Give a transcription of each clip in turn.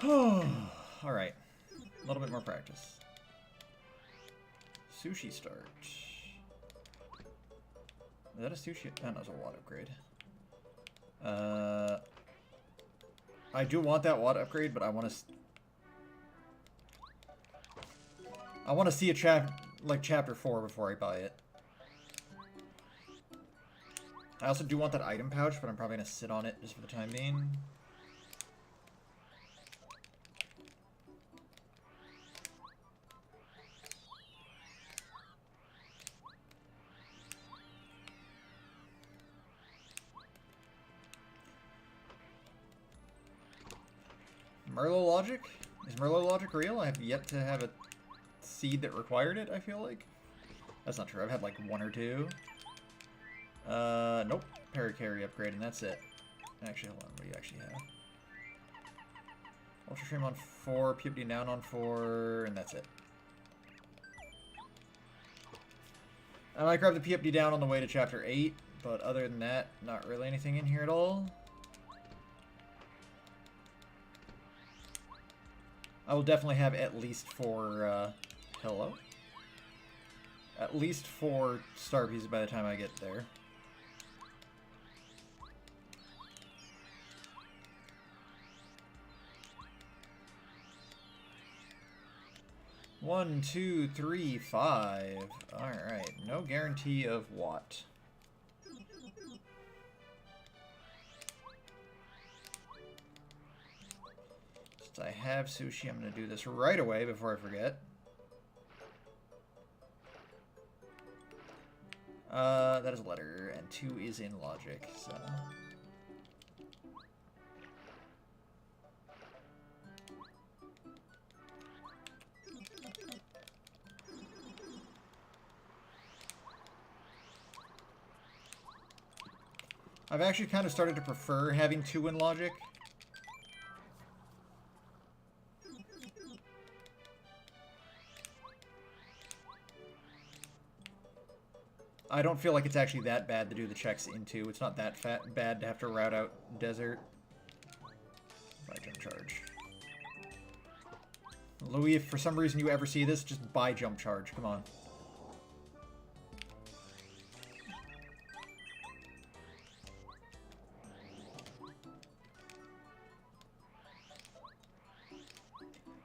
Alright. A little bit more practice. Sushi start. Is that a sushi? Oh, no, it's a watt upgrade. I do want that watt upgrade, but I want to see a chapter 4 before I buy it. I also do want that item pouch, but I'm probably gonna sit on it just for the time being. Merlot logic? Is Merlot logic real? I have yet to have a seed that required it, I feel like. That's not true. I've had like one or two. Nope. Paracarry upgrade, and that's it. Actually, hold on. What do you actually have? Ultra Stream on 4, Puberty down on 4, and that's it. I might grab the PFD down on the way to Chapter 8, but other than that, not really anything in here at all. I will definitely have at least 4, hello? At least 4 star pieces by the time I get there. One, 2, 3, 5. Alright, no guarantee of what. Since I have sushi, I'm going to do this right away before I forget. That is a letter, and 2 is in logic, so... I've actually kind of started to prefer having 2 in logic. I don't feel like it's actually that bad to do the checks into. It's not that bad to have to route out desert. Buy jump charge. Louis, if for some reason you ever see this, just buy jump charge. Come on.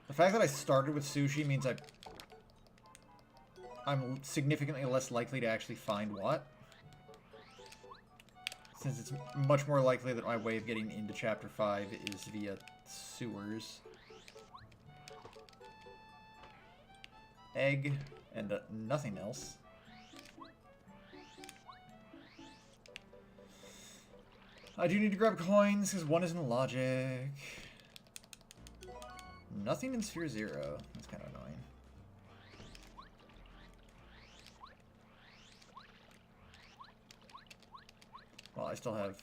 The fact that I started with sushi means I'm significantly less likely to actually find what. Since it's much more likely that my way of getting into Chapter 5 is via sewers. Egg, and nothing else. I do need to grab coins, because 1 is in logic. Nothing in Sphere 0. That's kind of annoying. Well, I still have...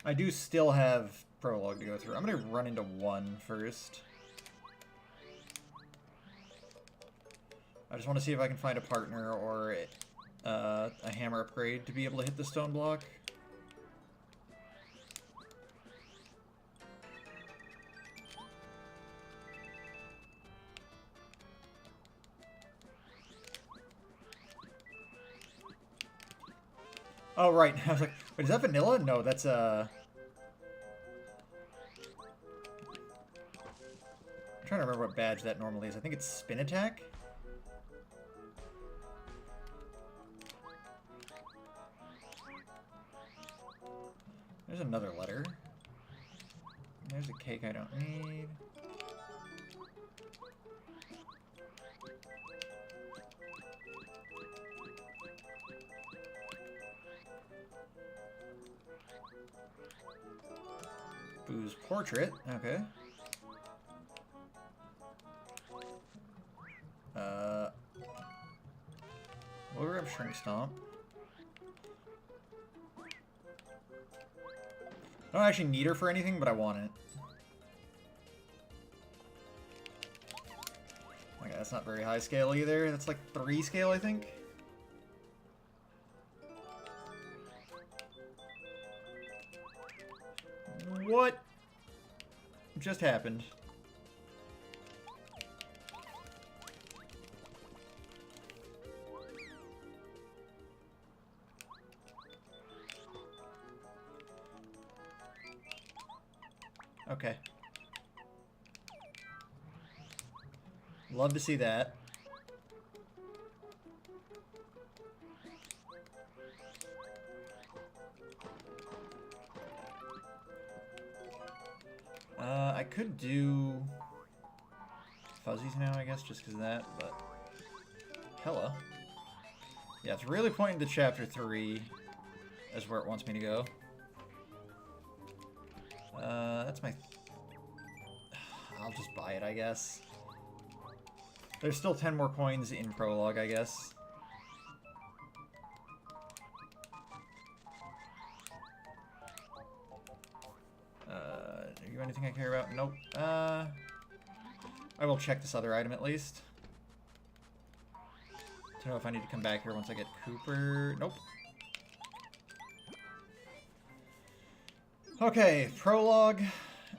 I do still have prologue to go through. I'm going to run into 1 first. I just want to see if I can find a partner or a hammer upgrade to be able to hit the stone block. Oh, right. I was like, wait, is that vanilla? No, that's, I'm trying to remember what badge that normally is. I think it's spin attack? There's another letter. There's a cake I don't need. Boo's portrait, okay. We'll grab Shrink Stomp. I don't actually need her for anything, but I want it. Okay, that's not very high scale either. That's like 3 scale, I think. What just happened? Okay. Love to see that. I could do fuzzies now, I guess, just because of that, but... Hella. Yeah, it's really pointing to Chapter 3 as where it wants me to go. That's my... I'll just buy it, I guess. There's still 10 more coins in Prologue, I guess. Are you anything I care about? Nope. I will check this other item at least. To know if I need to come back here once I get Cooper. Nope. Okay, Prologue,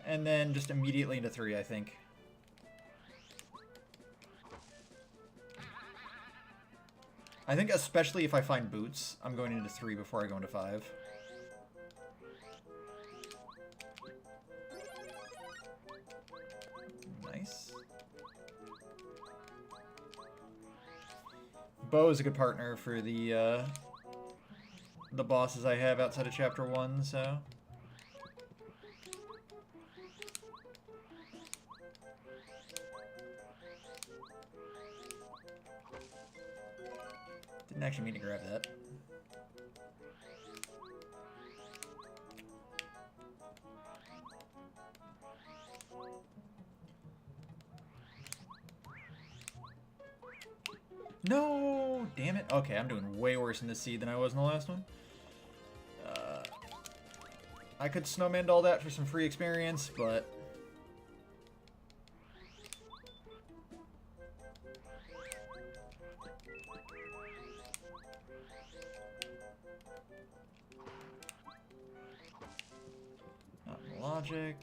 and then just immediately into 3, I think. I think especially if I find boots, I'm going into 3 before I go into 5. Nice. Bo is a good partner for the bosses I have outside of Chapter 1, so... Didn't actually mean to grab that. No! Damn it. Okay, I'm doing way worse in this seed than I was in the last one. I could snowman all that for some free experience, but... Not logic.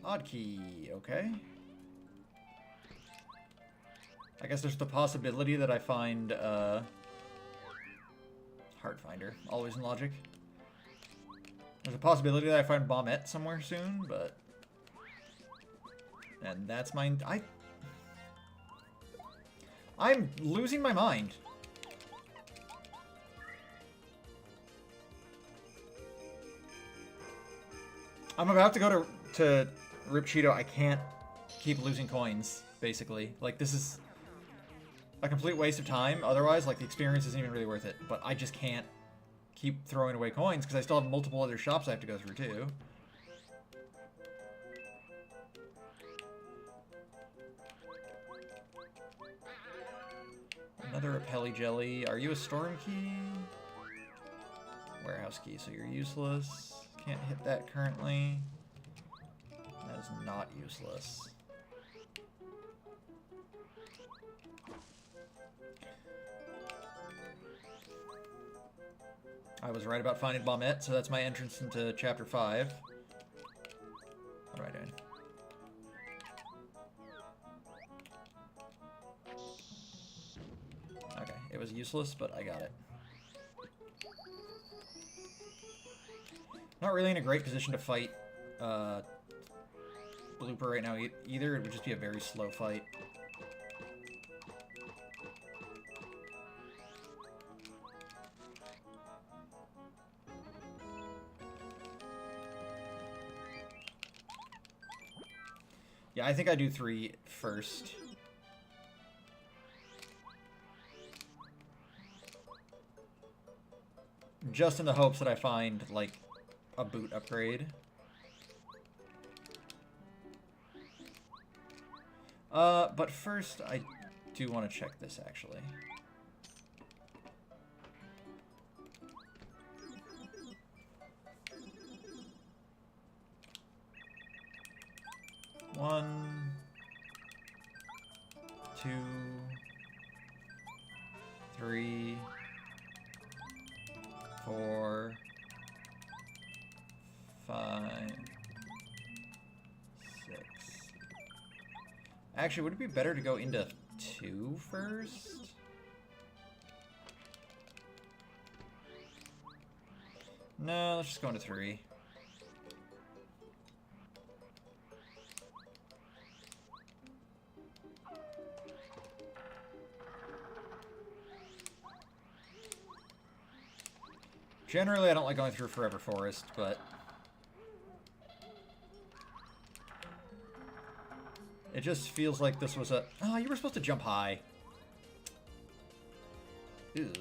Odd key, okay. I guess there's the possibility that I find, Heartfinder, always in logic. There's a possibility that I find Bombette somewhere soon, but... And that's mine. I'm losing my mind. I'm about to go to Rip Cheeto. I can't keep losing coins, basically. Like, this is a complete waste of time. Otherwise, like, the experience isn't even really worth it. But I just can't keep throwing away coins, because I still have multiple other shops I have to go through, too. Another Repelli Jelly. Are you a Storm Key? Warehouse Key, so you're useless. Can't hit that currently. That is not useless. I was right about finding Bombette, so that's my entrance into Chapter 5. What am I doing? Okay, it was useless, but I got it. Not really in a great position to fight Blooper right now either. It would just be a very slow fight. Yeah, I think I do 3 first. Just in the hopes that I find, like, a boot upgrade. But first, I do want to check this, actually. One, 2, 3, 4, 5, 6. Actually, would it be better to go into 2 first? No, let's just go into 3. Generally, I don't like going through Forever Forest, but it just feels like this was a... Oh, you were supposed to jump high. Ew.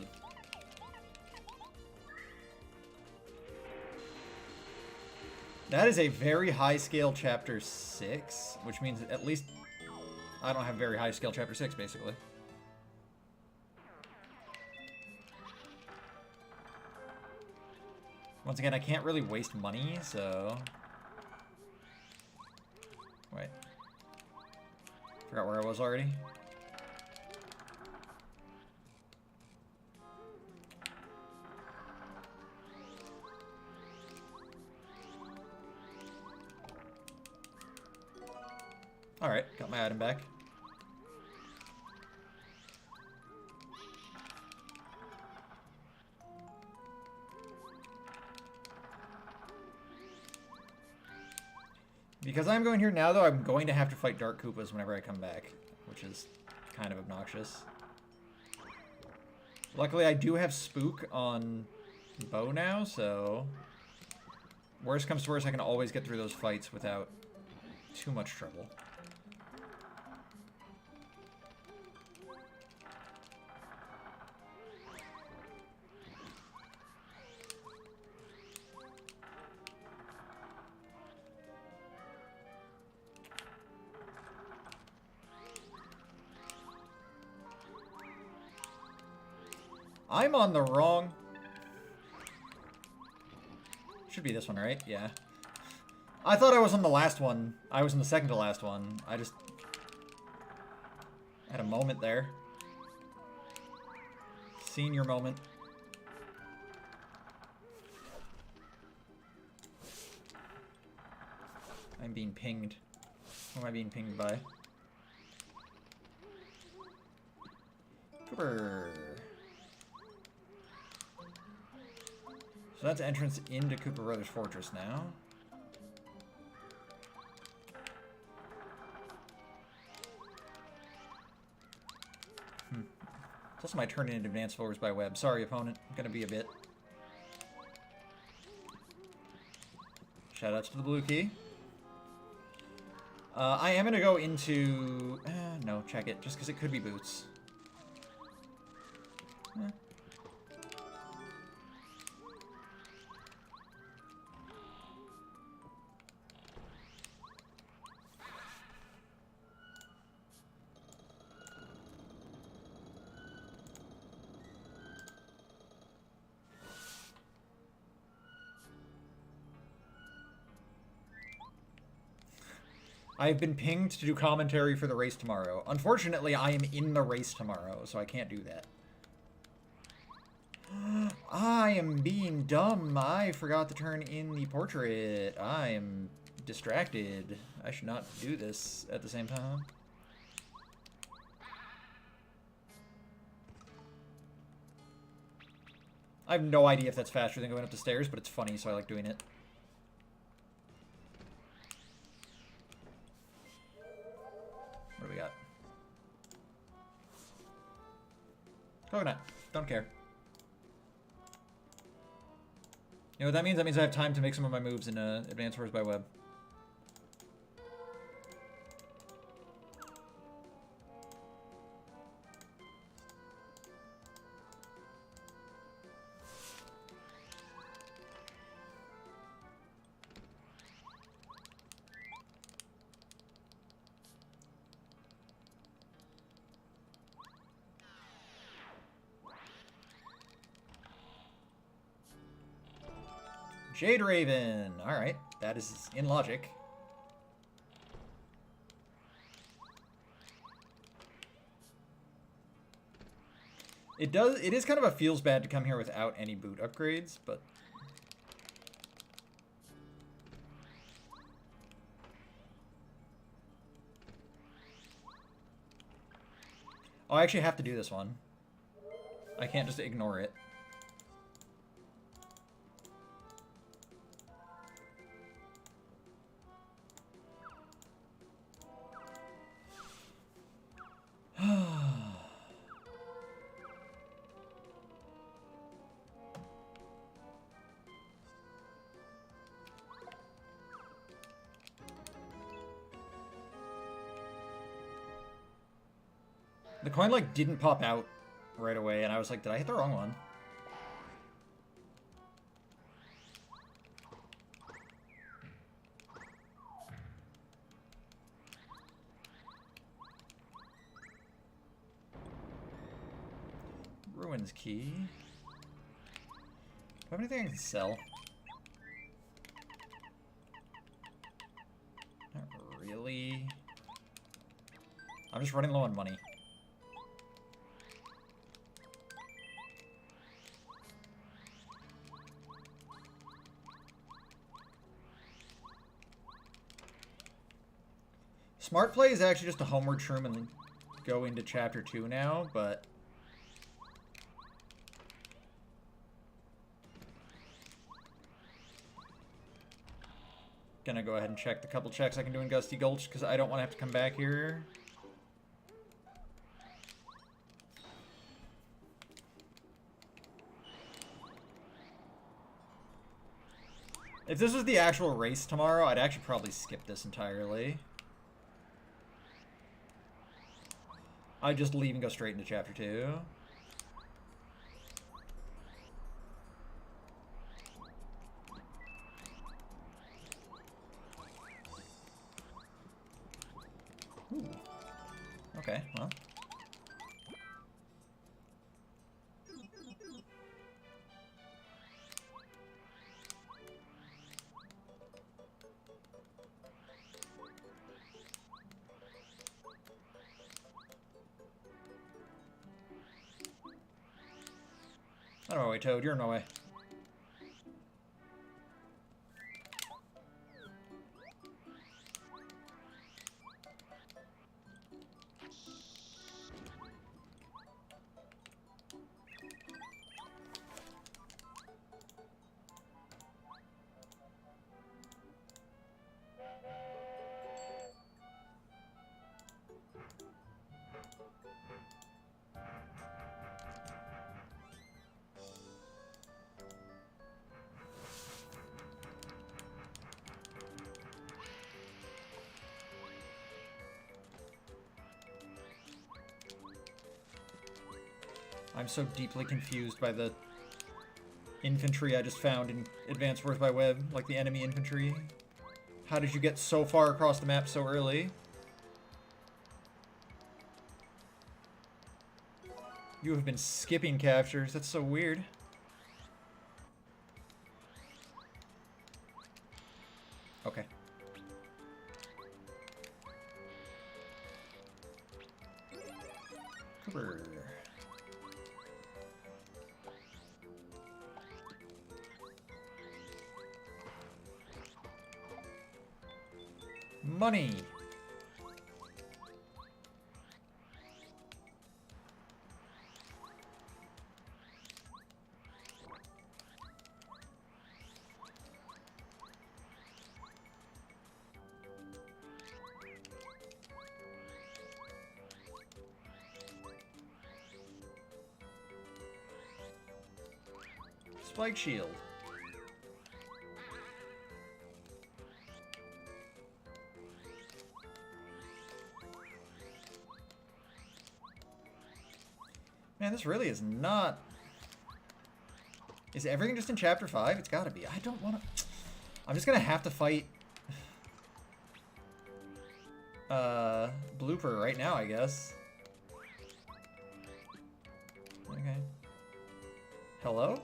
That is a very high scale chapter 6, which means at least I don't have very high scale chapter 6, basically. Once again, I can't really waste money, so... Wait. Forgot where I was already. Alright, got my item back. Because I'm going here now, though, I'm going to have to fight Dark Koopas whenever I come back, which is kind of obnoxious. Luckily, I do have Spook on Bow now, so... Worst comes to worst, I can always get through those fights without too much trouble. I'm on the wrong... Should be this one, right? Yeah. I thought I was on the last one. I was in the second to last one. I just... had a moment there. Senior moment. I'm being pinged. Who am I being pinged by? Cooper. So that's entrance into Koopa Brothers Fortress now. It's also my turn into Advanced Forwards by Web. Sorry, opponent. I'm gonna be a bit. Shoutouts to the blue key. I am gonna go into... no, check it. Just because it could be boots. I've been pinged to do commentary for the race tomorrow. Unfortunately, I am in the race tomorrow, so I can't do that. I am being dumb. I forgot to turn in the portrait. I am distracted. I should not do this at the same time. I have no idea if that's faster than going up the stairs, but it's funny, so I like doing it. What do we got? Coconut. Don't care. You know what that means? That means I have time to make some of my moves in Advanced Wars by Web. Jade Raven. Alright, that is in logic. It is kind of a feels bad to come here without any boot upgrades, but... Oh, I actually have to do this one. I can't just ignore it. The coin, like, didn't pop out right away, and I was like, did I hit the wrong one? Ruins key. Do I have anything I can sell? Not really. I'm just running low on money. Smart play is actually just a homeward shroom and go into chapter 2 now, but... Gonna go ahead and check the couple checks I can do in Gusty Gulch, because I don't want to have to come back here. If this was the actual race tomorrow, I'd actually probably skip this entirely. I'd just leave and go straight into chapter 2. Ooh. Okay, well. Out of my way, Toad. You're in my way. I'm so deeply confused by the infantry I just found in Advanced Wars by Web, like the enemy infantry. How did you get so far across the map so early? You have been skipping captures, that's so weird. Okay. Cooper. Money. Spike shield. Man, this really is not... Is everything just in Chapter 5? It's gotta be. I don't want to... I'm just gonna have to fight... Blooper right now, I guess. Okay. Hello?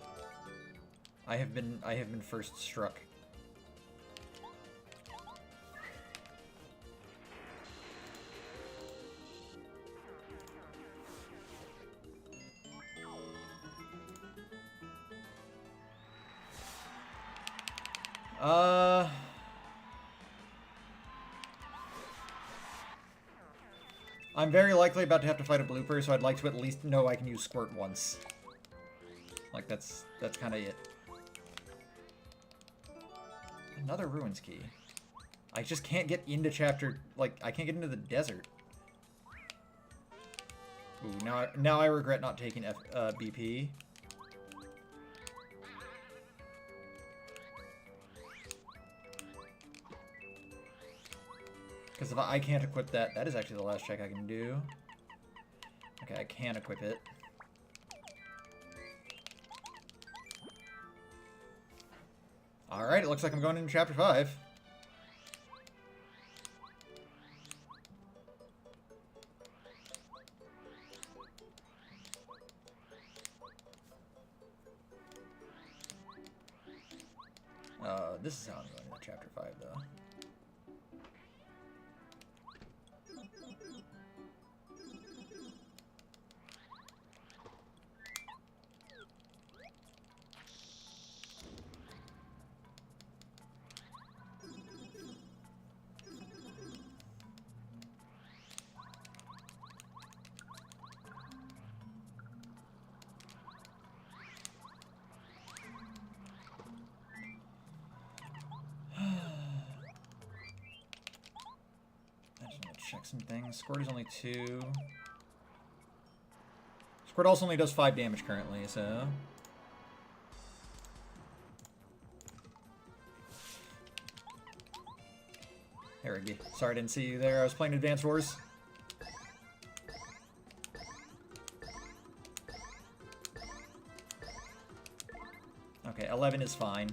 I have been first struck. Uh... I'm very likely about to have to fight a blooper, so I'd like to at least know I can use Squirt once. Like, that's kind of it. Another Ruins Key. I just can't get into chapter... Like, I can't get into the desert. Ooh, now I regret not taking BP. Because if I can't equip that, that is actually the last check I can do. Okay, I can equip it. Alright, it looks like I'm going into Chapter 5. This is how I'm going into Chapter 5, though. Check some things. Squirt is only 2. Squirt also only does 5 damage currently, so... Hey, Rigby. Sorry I didn't see you there. I was playing Advance Wars. Okay, 11 is fine.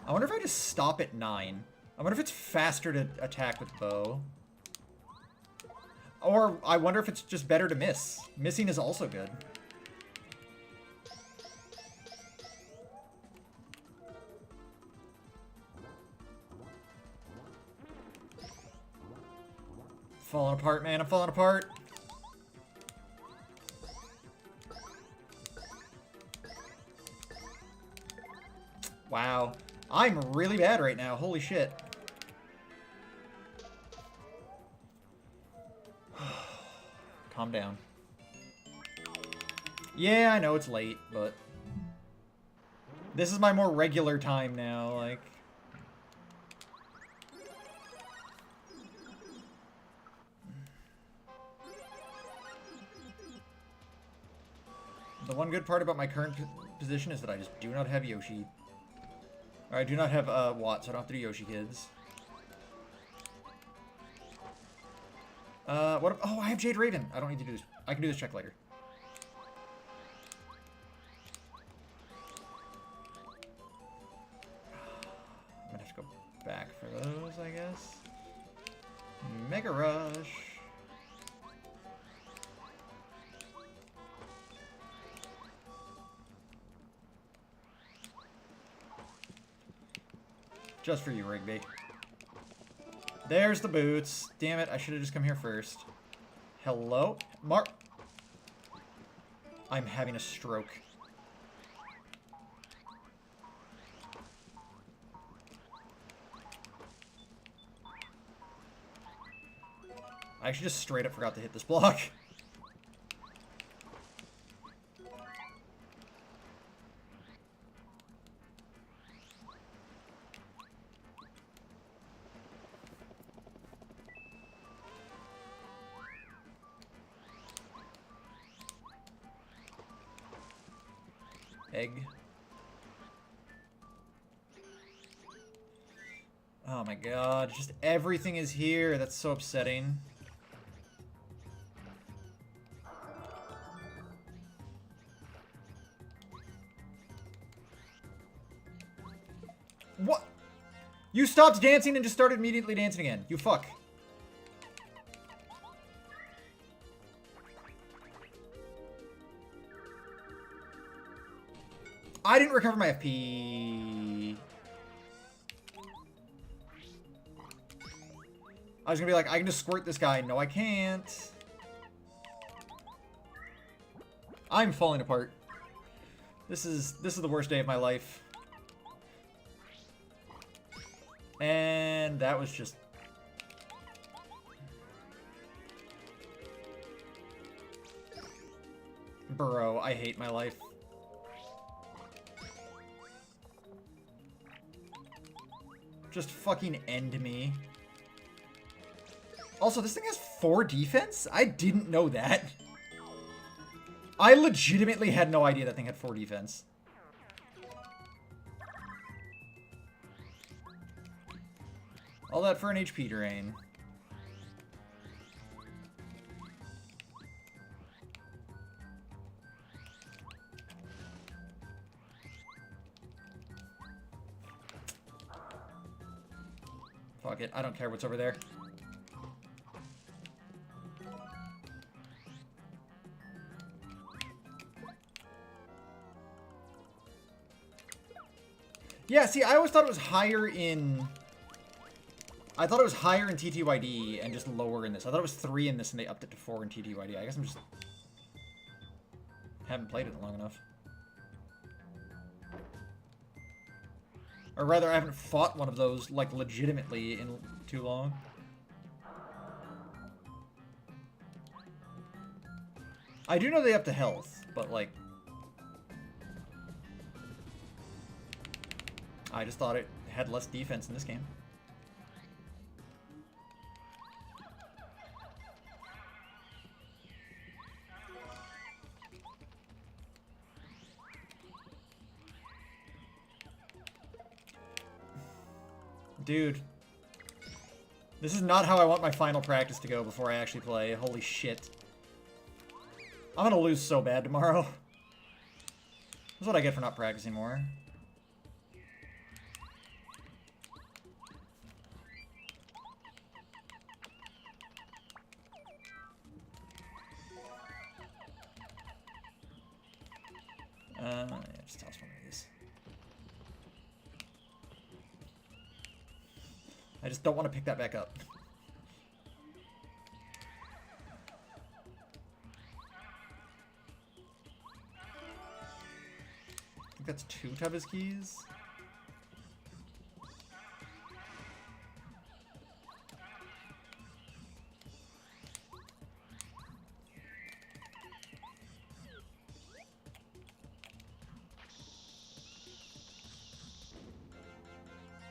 I wonder if I just stop at 9. I wonder if it's faster to attack with bow. Or I wonder if it's just better to miss. Missing is also good. Falling apart, man. I'm falling apart. Wow. I'm really bad right now. Holy shit. Calm down. Yeah, I know it's late, but... This is my more regular time now, like... The one good part about my current position is that I just do not have Yoshi. Or I do not have Watt, so I don't have to do Yoshi Kids. What? Oh, I have Jade Raven. I don't need to do this. I can do this check later. I'm gonna have to go back for those, I guess. Mega Rush. Just for you, Rigby. There's the boots. Damn it, I should have just come here first. Hello? Mark. I'm having a stroke. I actually just straight up forgot to hit this block. Egg. Oh my god, just everything is here. That's so upsetting. What? You stopped dancing and just started immediately dancing again. You fuck. I didn't recover my FP. I was gonna be like, I can just squirt this guy. No, I can't. I'm falling apart. This is the worst day of my life. And that was just... Bro, I hate my life. Just fucking end me. Also, this thing has 4 defense? I didn't know that. I legitimately had no idea that thing had 4 defense. All that for an HP drain. Fuck it, I don't care what's over there. Yeah, see, I always thought it was higher in... I thought it was higher in TTYD and just lower in this. I thought it was 3 in this and they upped it to 4 in TTYD. I guess I'm just... haven't played it long enough. Or rather, I haven't fought one of those, like, legitimately in too long. I do know they up to health, but, like... I just thought it had less defense in this game. Dude. This is not how I want my final practice to go before I actually play. Holy shit. I'm gonna lose so bad tomorrow. That's what I get for not practicing more. Yeah, just toss one of these. I just don't want to pick that back up. I think that's 2 Tubby's keys.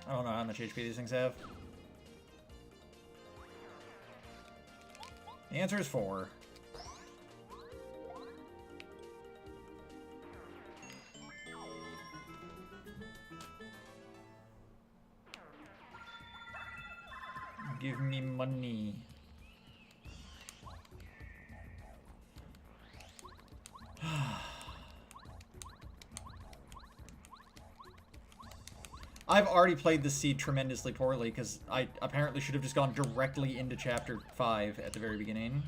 I don't know how much HP these things have. The answer is 4. Give me money. I've already played this seed tremendously poorly because I apparently should have just gone directly into Chapter 5 at the very beginning.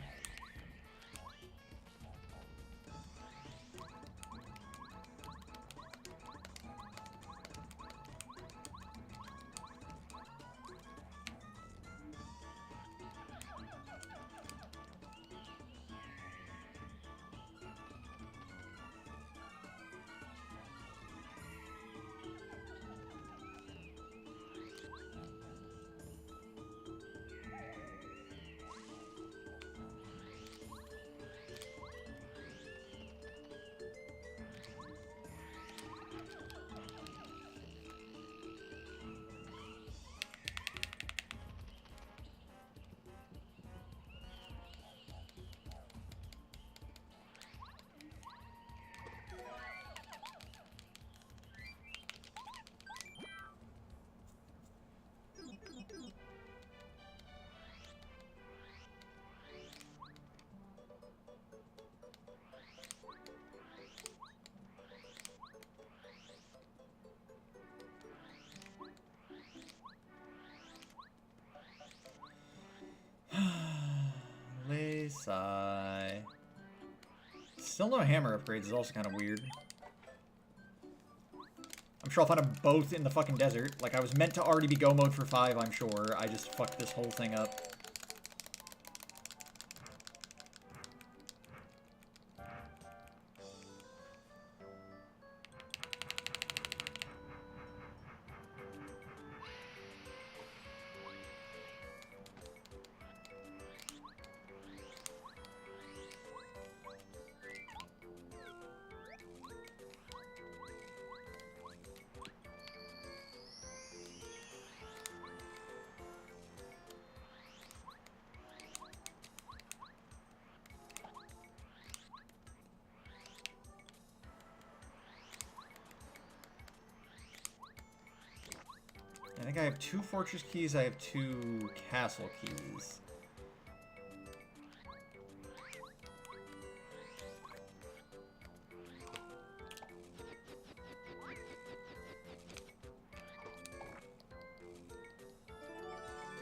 Sigh. Still no hammer upgrades is also kind of weird. I'm sure I'll find them both in the fucking desert. Like, I was meant to already be go mode for 5, I'm sure. I just fucked this whole thing up. think I have 2 fortress keys, I have 2 castle keys.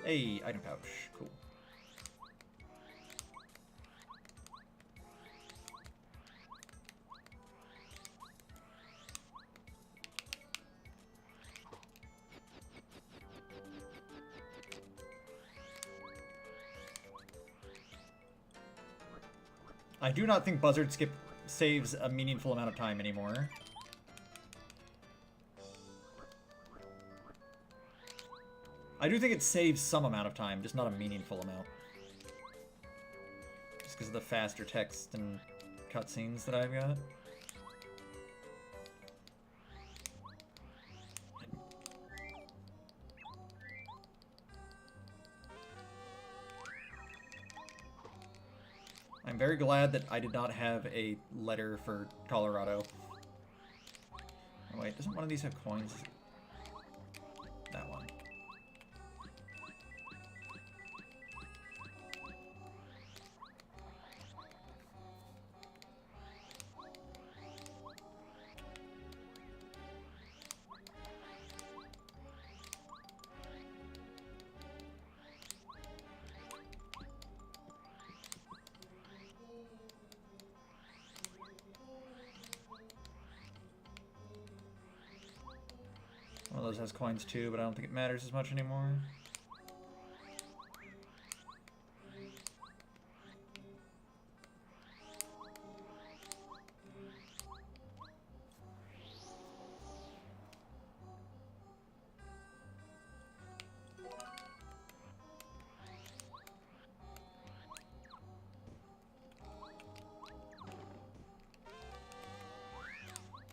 Hey, item pouch. Cool. I do not think Buzzard Skip saves a meaningful amount of time anymore. I do think it saves some amount of time, just not a meaningful amount. Just because of the faster text and cutscenes that I've got. I'm very glad that I did not have a letter for Colorado. Oh, wait, doesn't one of these have coins? That one. One of those has coins too, but I don't think it matters as much anymore.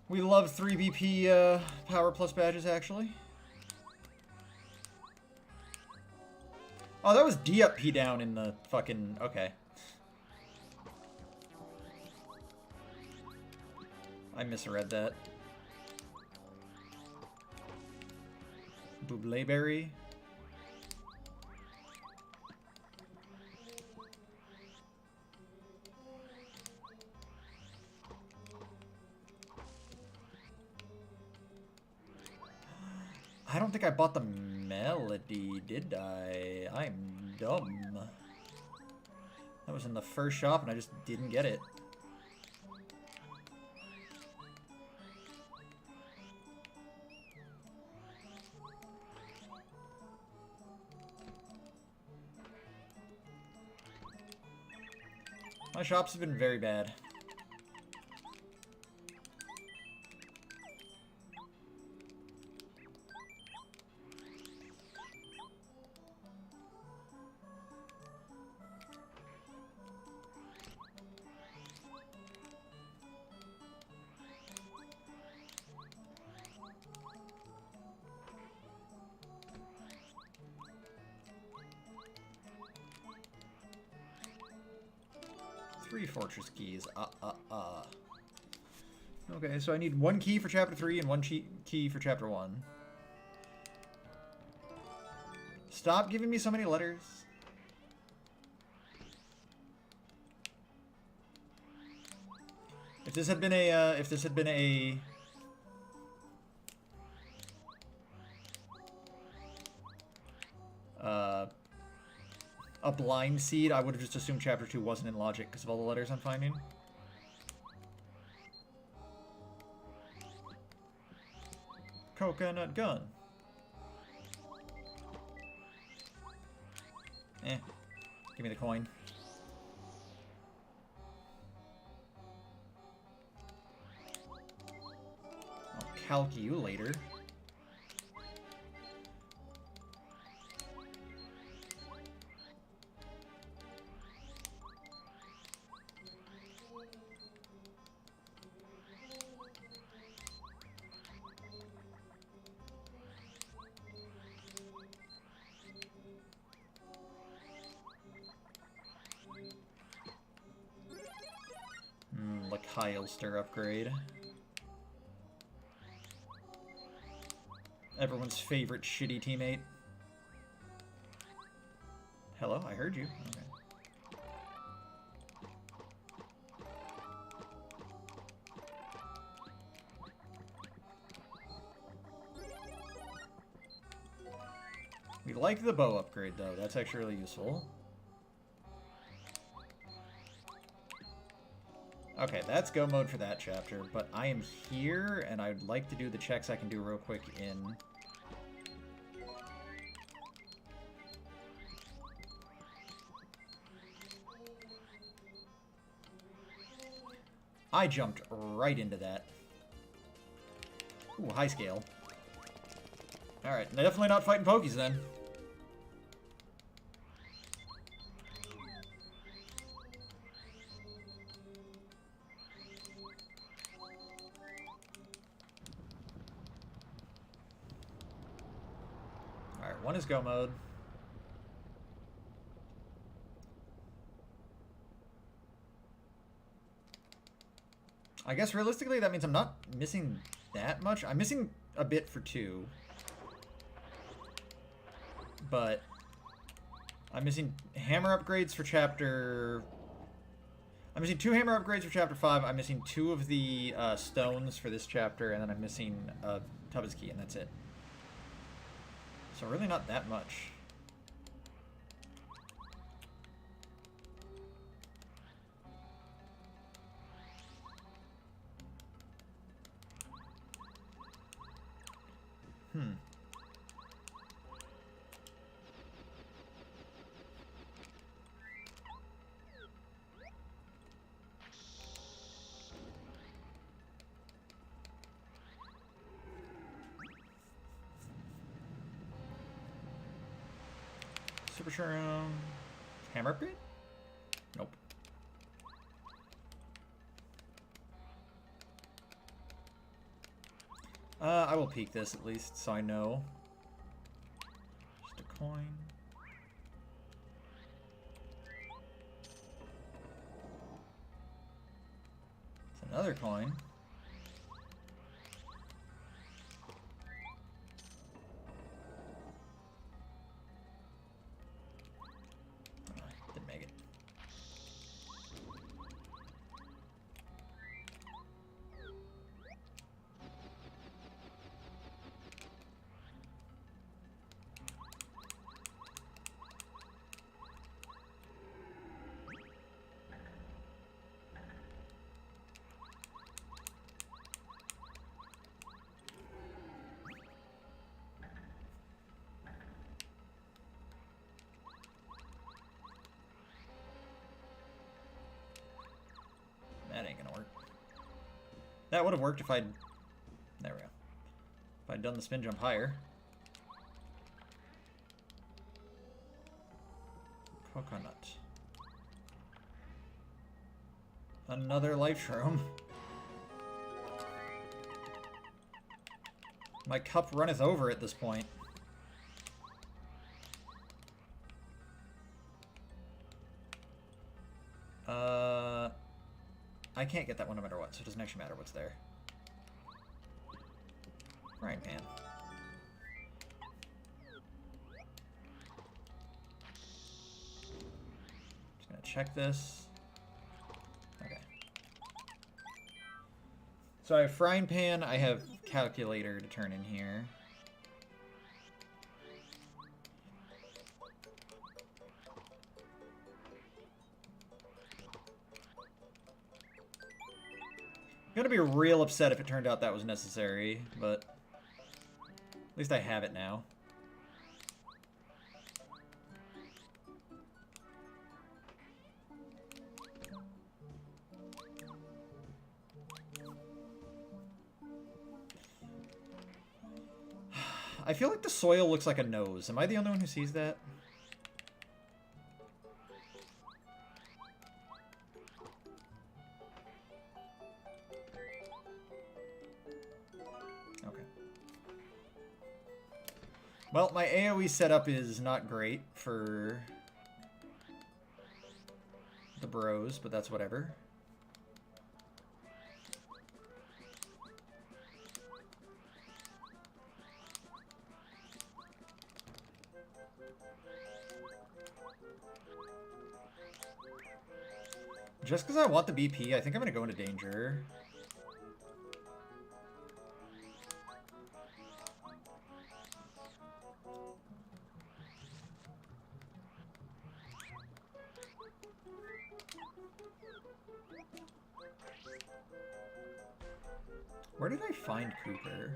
We love 3 BP power plus badges, actually. Oh, that was D up, P down in the fucking... Okay. I misread that. Bubbleberry. I don't think I bought the melody, did I? I'm dumb. That was in the first shop and I just didn't get it. My shops have been very bad. Fortress keys. Okay, so I need 1 key for chapter 3 and 1 key for chapter 1. Stop giving me so many letters. If this had been a blind seed, I would have just assumed chapter 2 wasn't in logic because of all the letters I'm finding. Coconut gun. Eh. Give me the coin. I'll calc you later. Heilster upgrade. Everyone's favorite shitty teammate. Hello, I heard you. Okay. We like the bow upgrade, though. That's actually really useful. Okay, that's go mode for that chapter, but I am here, and I'd like to do the checks I can do real quick in... I jumped right into that. Ooh, high scale. Alright, definitely not fighting Pokies then. Alright, one is go mode. I guess realistically that means I'm not missing that much. I'm missing a bit for 2. But I'm missing hammer upgrades for chapter... I'm missing 2 hammer upgrades for chapter 5. I'm missing 2 of the stones for this chapter, and then I'm missing Tubba's key, and that's it. So really not that much. Super Shroom. Hammer upgrade? Nope. I will peek this at least, so I know. Just a coin. It's another coin. Didn't make it. That ain't gonna work. That would have worked if I'd... There we go. If I'd done the spin jump higher. Coconut. Another life shroom. My cup runneth over at this point. I can't get that one no matter what, so it doesn't actually matter what's there. Frying pan. Just gonna check this. Okay. So I have frying pan, I have calculator to turn in here. I'm gonna be real upset if it turned out that was necessary, but at least I have it now. I feel like the soil looks like a nose. Am I the only one who sees that? Well, my AoE setup is not great for the bros, but that's whatever. Just because I want the BP, I think I'm going to go into danger. Where did I find Cooper?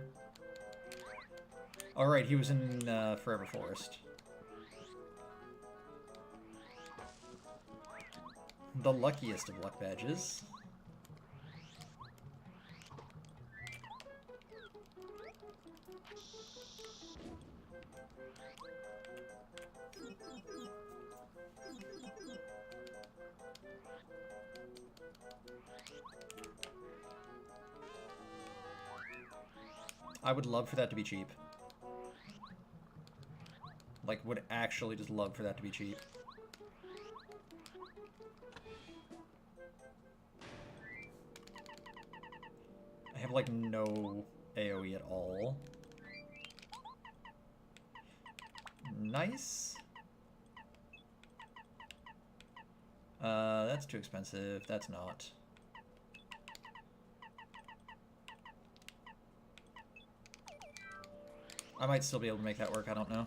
Oh, right, he was in Forever Forest. The luckiest of luck badges. I would love for that to be cheap. Like, would actually just love for that to be cheap. I have, like, no AoE at all. Nice. That's too expensive. That's not. I might still be able to make that work, I don't know.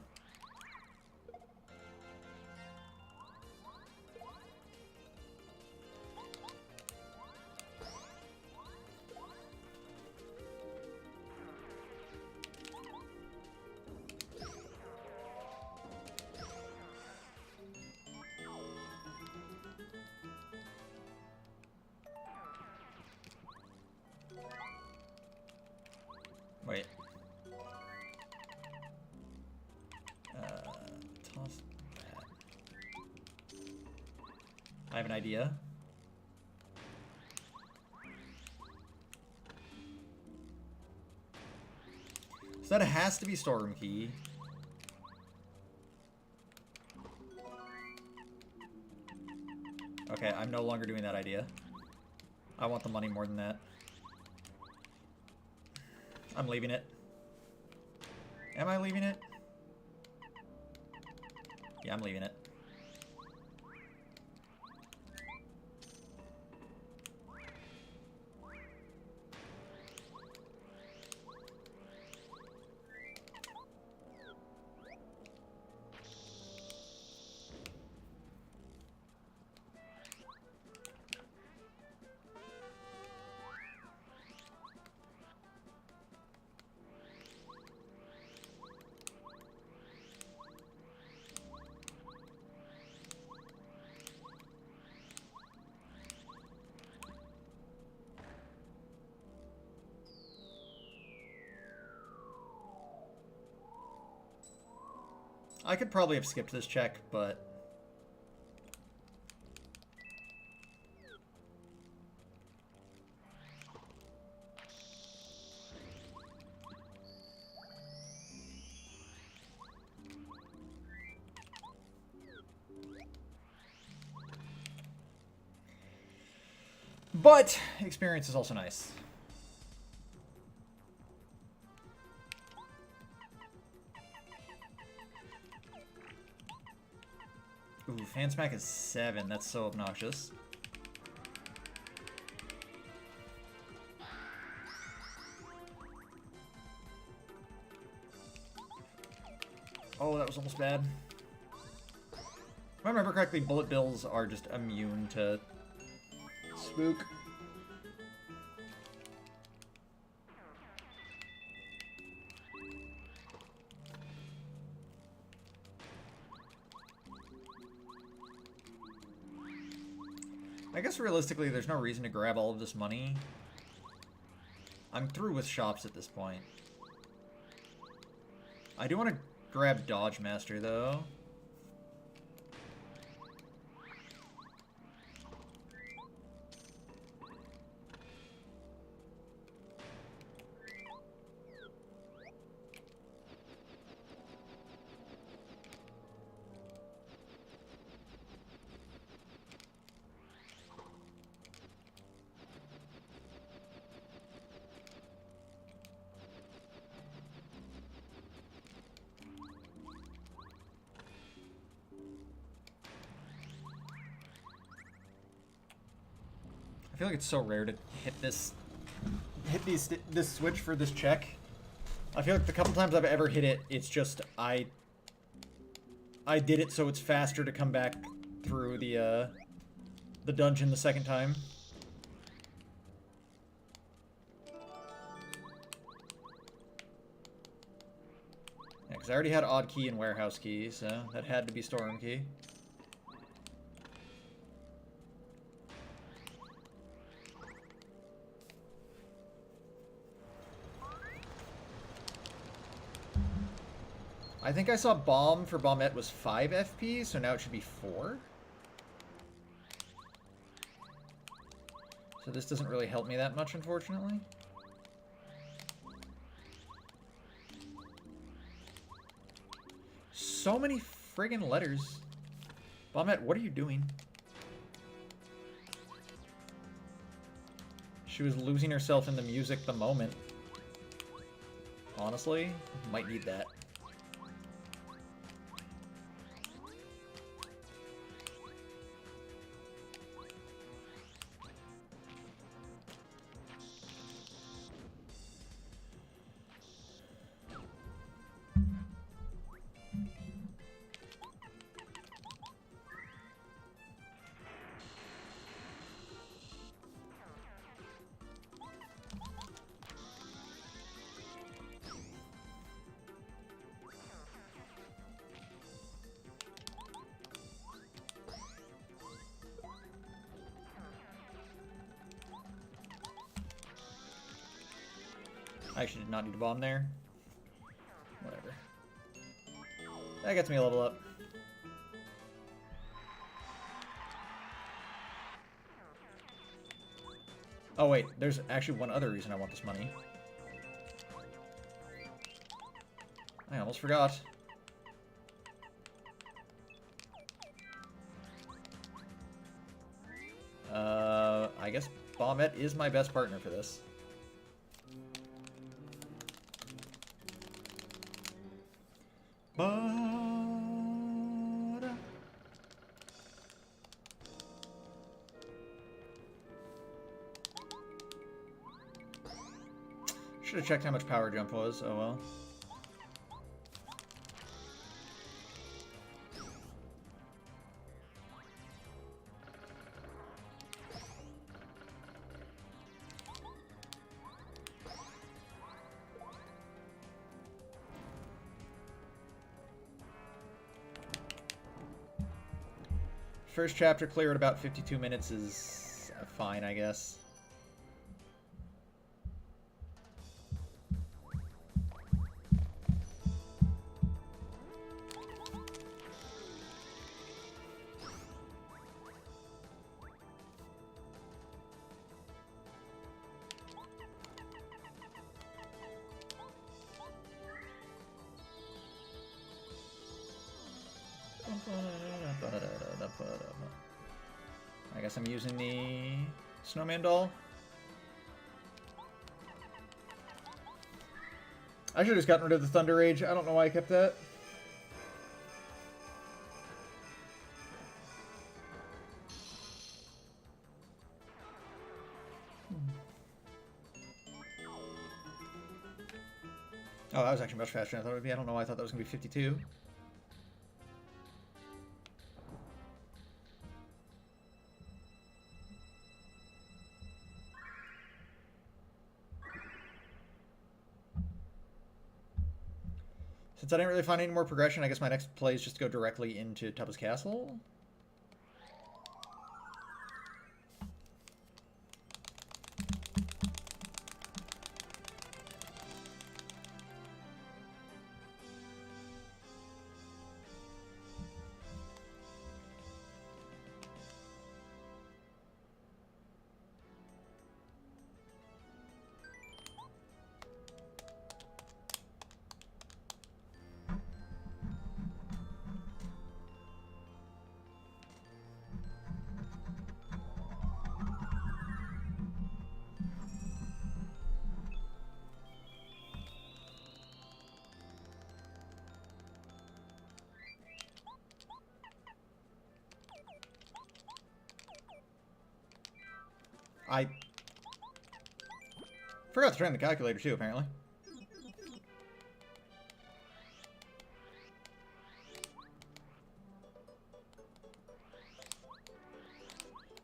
Wait. Toss that. I have an idea. So that has to be storeroom key. Okay, I'm no longer doing that idea. I want the money more than that. I'm leaving it. Am I leaving it? Yeah, I'm leaving it. I could probably have skipped this check, but... But experience is also nice. Ooh, fan smack is 7. That's so obnoxious. Oh, that was almost bad. If I remember correctly, bullet bills are just immune to spook. I guess realistically, there's no reason to grab all of this money. I'm through with shops at this point. I do want to grab Dodge Master, though. I feel like it's so rare to hit this switch for this check. I feel like the couple times I've ever hit it, it's just I did it so it's faster to come back through the dungeon the second time. Yeah, because I already had odd key and warehouse key, so that had to be storeroom key. I think I saw bomb for bombette was 5 FP, so now it should be 4. So this doesn't really help me that much, unfortunately. So many friggin' letters. Bombette, what are you doing? She was losing herself in the music the moment. Honestly, might need that. I actually did not need a bomb there. Whatever. That gets me a level up. Oh wait, there's actually one other reason I want this money. I almost forgot. I guess Bombette is my best partner for this. Should have checked how much power jump was. Oh well. First chapter clear at about 52 minutes is fine, I guess. I guess I'm using the snowman doll. I should have just gotten rid of the Thunder Rage. I don't know why I kept that. Oh, that was actually much faster than I thought it would be. I don't know why I thought that was going to be 52. Since I didn't really find any more progression, I guess my next play is just to go directly into Tubba's Castle. I forgot to turn the calculator too, apparently.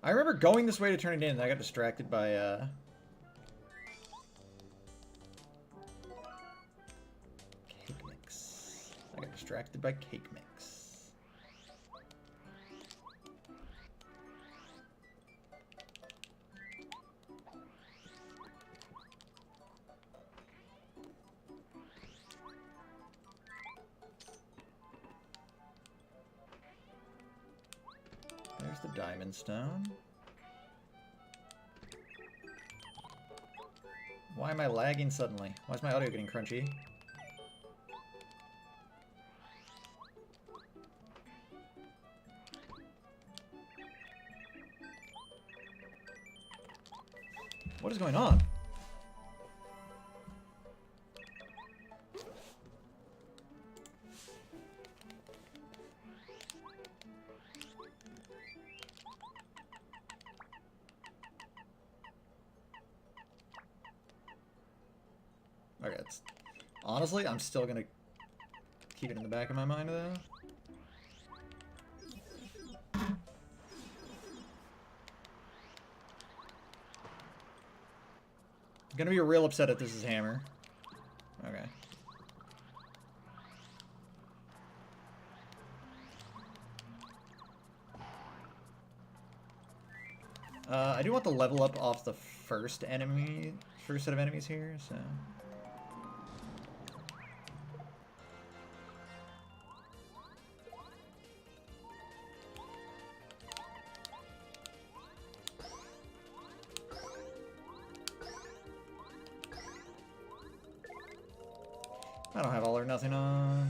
I remember going this way to turn it in, and I got distracted by, cake mix. I got distracted by cake mix. There's the diamond stone. Why am I lagging suddenly? Why is my audio getting crunchy? What is going on? Okay, it's... Honestly, I'm still gonna keep it in the back of my mind, though. I'm gonna be real upset if this is hammer. Okay. I do want the level up off the first set of enemies here, so... I don't have all or nothing on.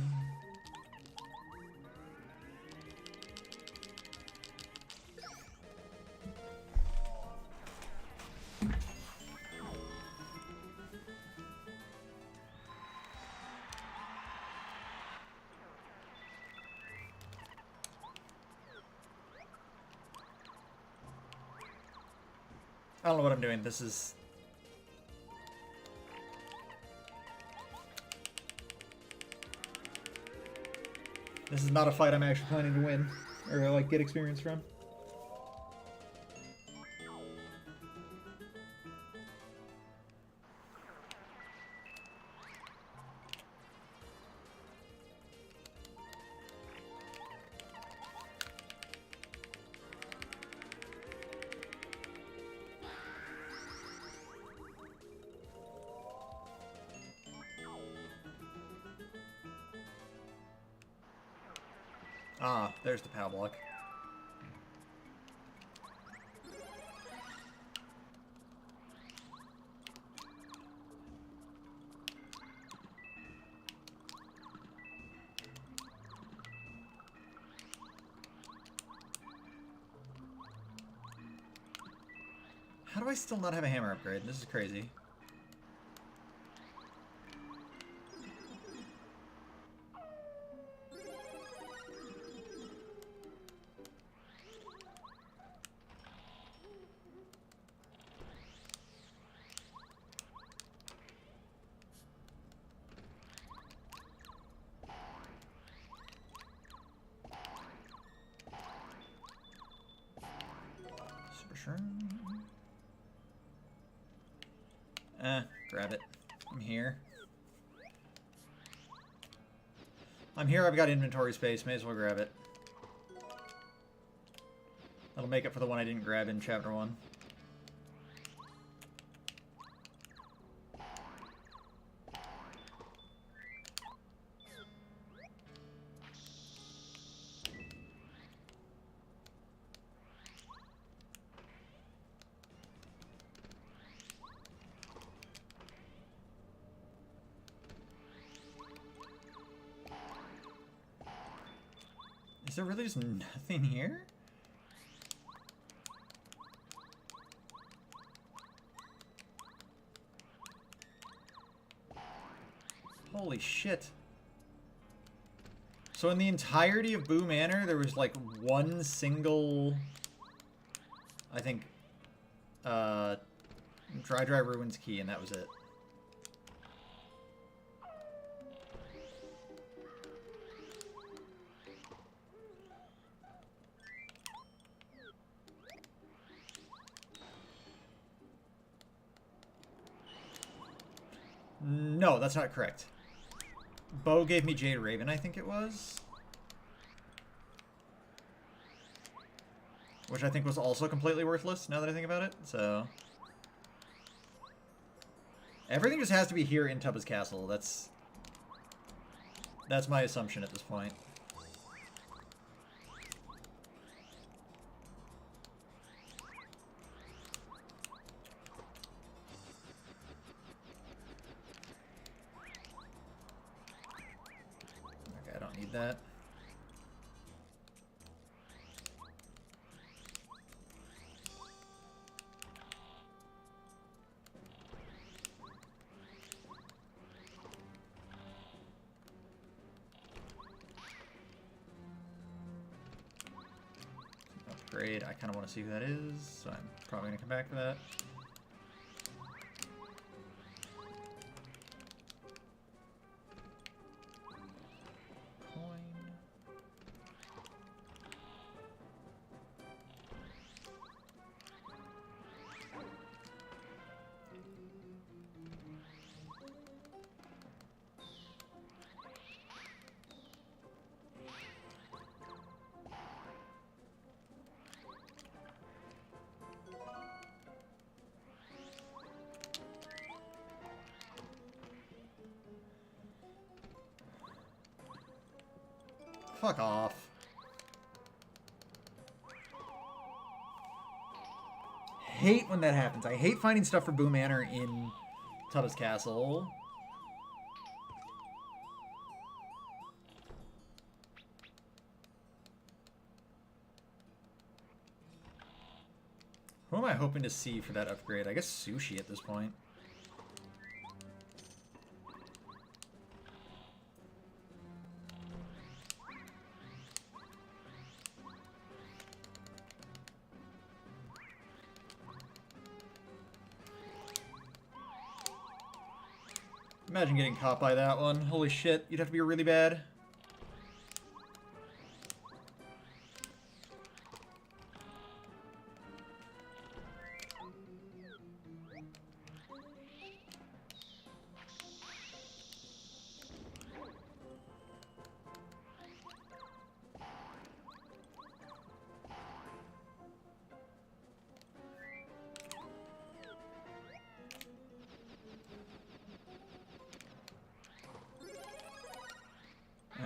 I don't know what I'm doing. This is... This is not a fight I'm actually planning to win, or like get experience from. Ah, there's the POW block. How do I still not have a hammer upgrade? This is crazy. Grab it. I'm here. I'm here, I've got inventory space, may as well grab it. That'll make up for the one I didn't grab in Chapter 1. Is there really just nothing here? Holy shit. So in the entirety of Boo Manor, there was like one single, I think, Dry Ruins key, and that was it. No, that's not correct. Bo gave me Jade Raven, I think it was. Which I think was also completely worthless, now that I think about it, so... Everything just has to be here in Tubba's Castle, that's my assumption at this point. Okay, I don't need that. Upgrade, I kind of want to see who that is, so I'm probably going to come back to that. Fuck off. Hate when that happens. I hate finding stuff for Boo Manor in Tubba's Castle. Who am I hoping to see for that upgrade? I guess Sushi at this point. Imagine getting caught by that one. Holy shit, you'd have to be really bad.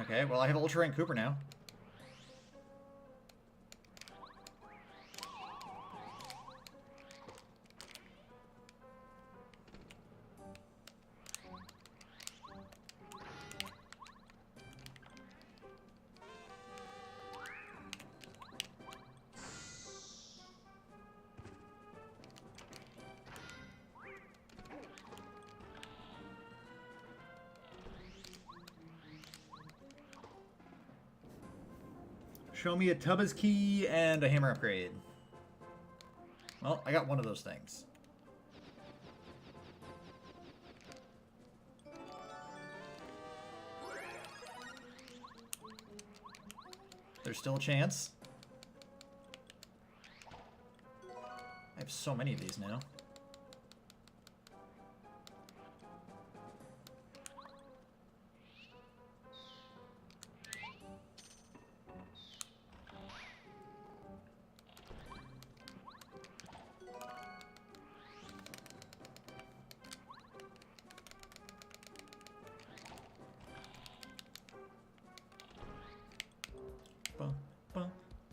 Okay, well I have Ultra Rank Cooper now. Show me a Tubba's key and a hammer upgrade. Well, I got one of those things. There's still a chance. I have so many of these now.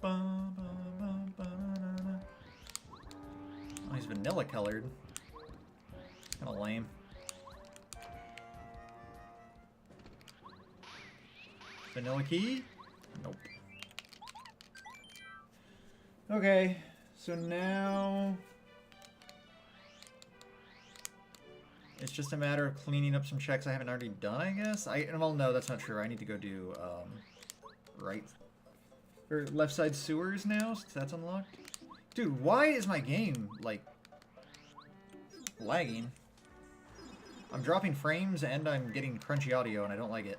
Oh, he's vanilla colored. Kind of lame. Vanilla key? Nope. Okay, so now it's just a matter of cleaning up some checks I haven't already done, I guess. Well, no, that's not true. I need to go do right or left side sewers now, since that's unlocked. Dude, why is my game like lagging. I'm dropping frames and I'm getting crunchy audio and I don't like it.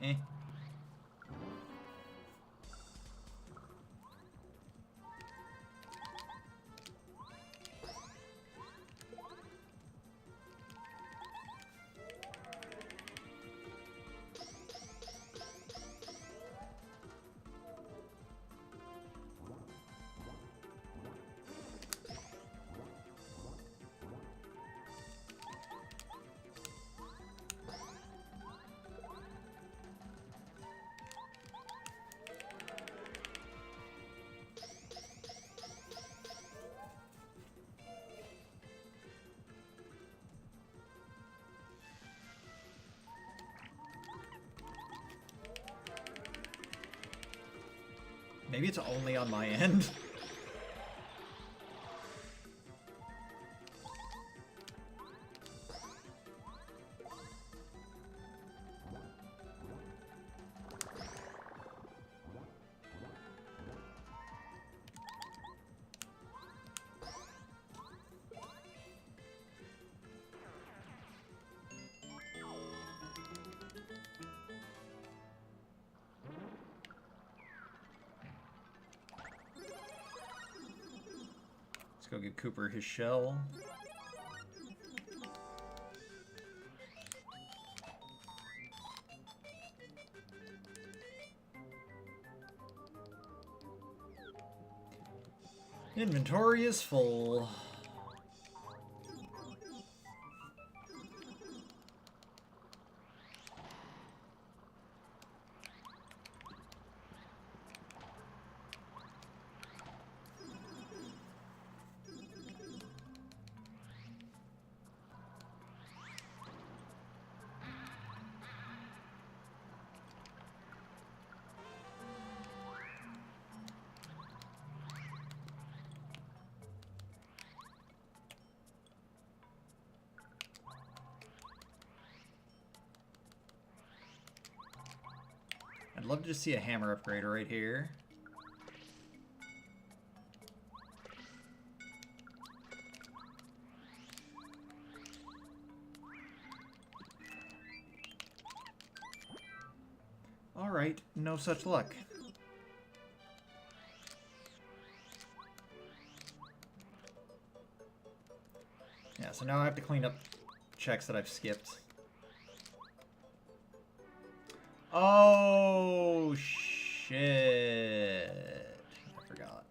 Eh. Maybe it's only on my end. Let's go give Cooper his shell. Inventory is full. I'd love to just see a hammer upgrade right here. Alright, no such luck. Yeah, so now I have to clean up checks that I've skipped. Oh, shit. I forgot.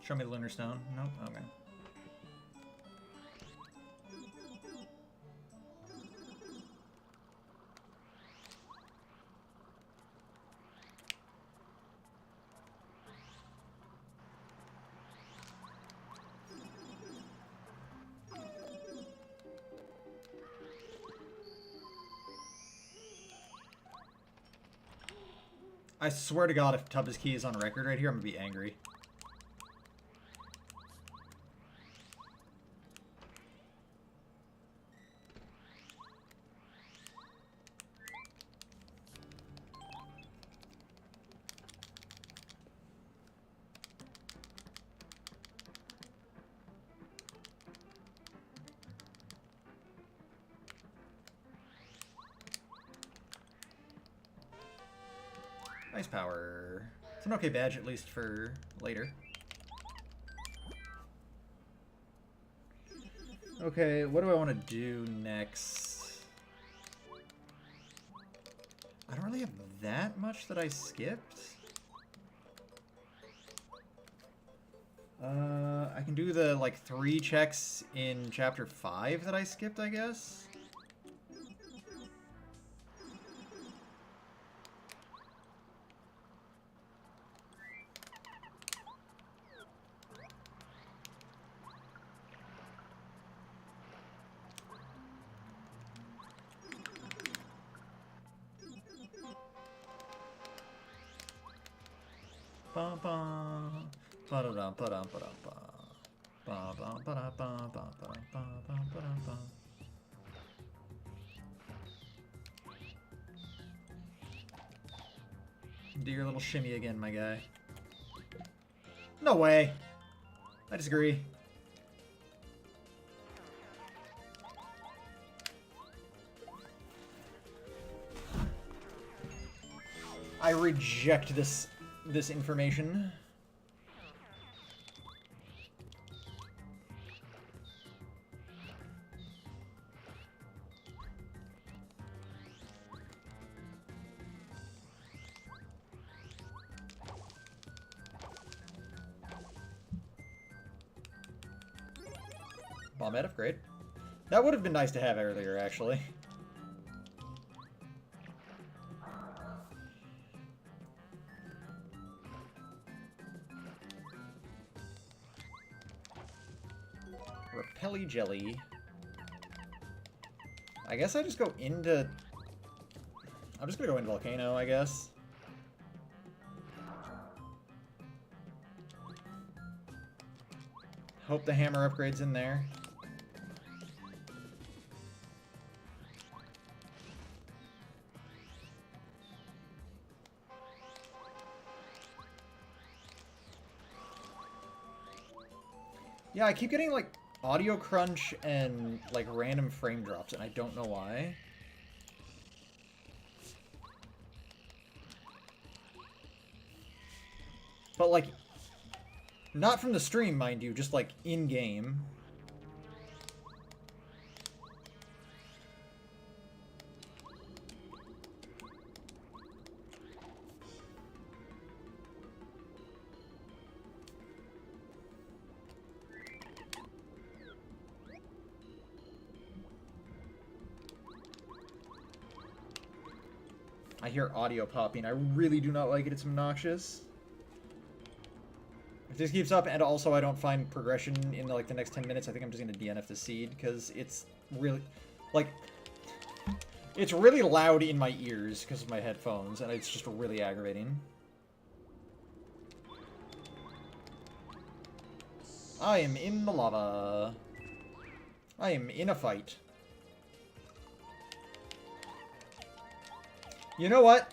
Show me the Lunar Stone. Nope. Okay. I swear to God, if Tubba's Key is on record right here, I'm gonna be angry. Ice Power. It's an okay badge, at least for later. Okay, what do I want to do next? I don't really have that much that I skipped. I can do the, like, 3 checks in Chapter 5 that I skipped, I guess? Ba ba. Ba da da ba da ba da ba. Ba ba ba da ba ba ba ba ba ba da ba. Do your little shimmy again, my guy. No way. I disagree. I reject this information. Bombette upgrade. That would have been nice to have earlier, actually. Repelly Jelly. I guess I just go into... I'm just gonna go in Volcano, I guess. Hope the hammer upgrade's in there. Yeah, I keep getting, like, audio crunch and, like, random frame drops, and I don't know why. But, like, not from the stream, mind you, just, like, in-game. I hear audio popping. I really do not like it. It's obnoxious. If this keeps up, and also I don't find progression in like the next 10 minutes, I think I'm just gonna DNF the seed, because it's really, like, it's really loud in my ears because of my headphones, and it's just really aggravating. I am in the lava. I am in a fight. You know what?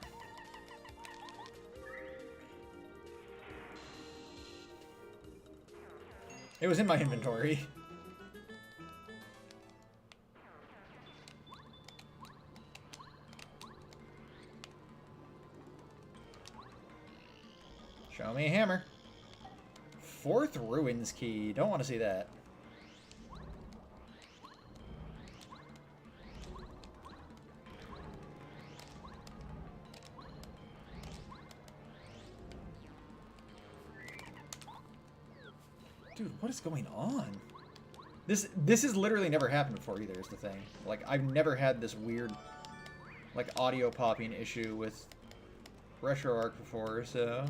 It was in my inventory. Show me a hammer. 4th Ruins Key. Don't want to see that. Dude, what is going on? This has literally never happened before either, is the thing. Like, I've never had this weird, like, audio popping issue with RetroArch before, so...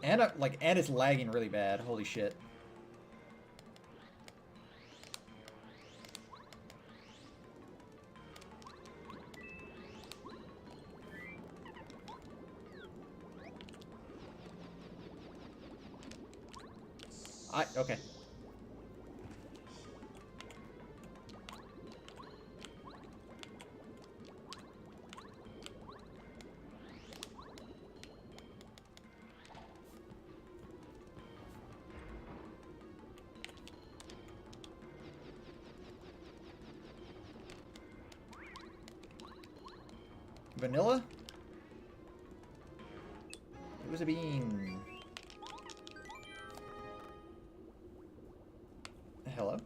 And, like, and it's lagging really bad. Holy shit. Okay. Vanilla? It was a bean. Hello?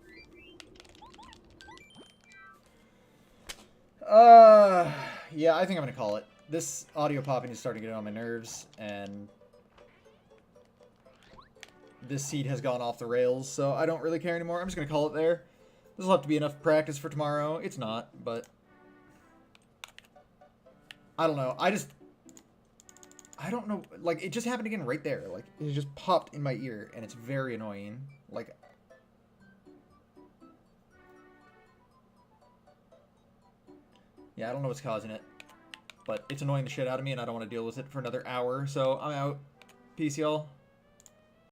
Yeah, I think I'm gonna call it. This audio popping is starting to get on my nerves, and this seed has gone off the rails, so I don't really care anymore. I'm just gonna call it there. This will have to be enough practice for tomorrow. It's not, but... I don't know. I don't know. Like, it just happened again right there. Like, it just popped in my ear, and it's very annoying. Like... Yeah, I don't know what's causing it. But it's annoying the shit out of me, and I don't want to deal with it for another hour. So I'm out. Peace, y'all.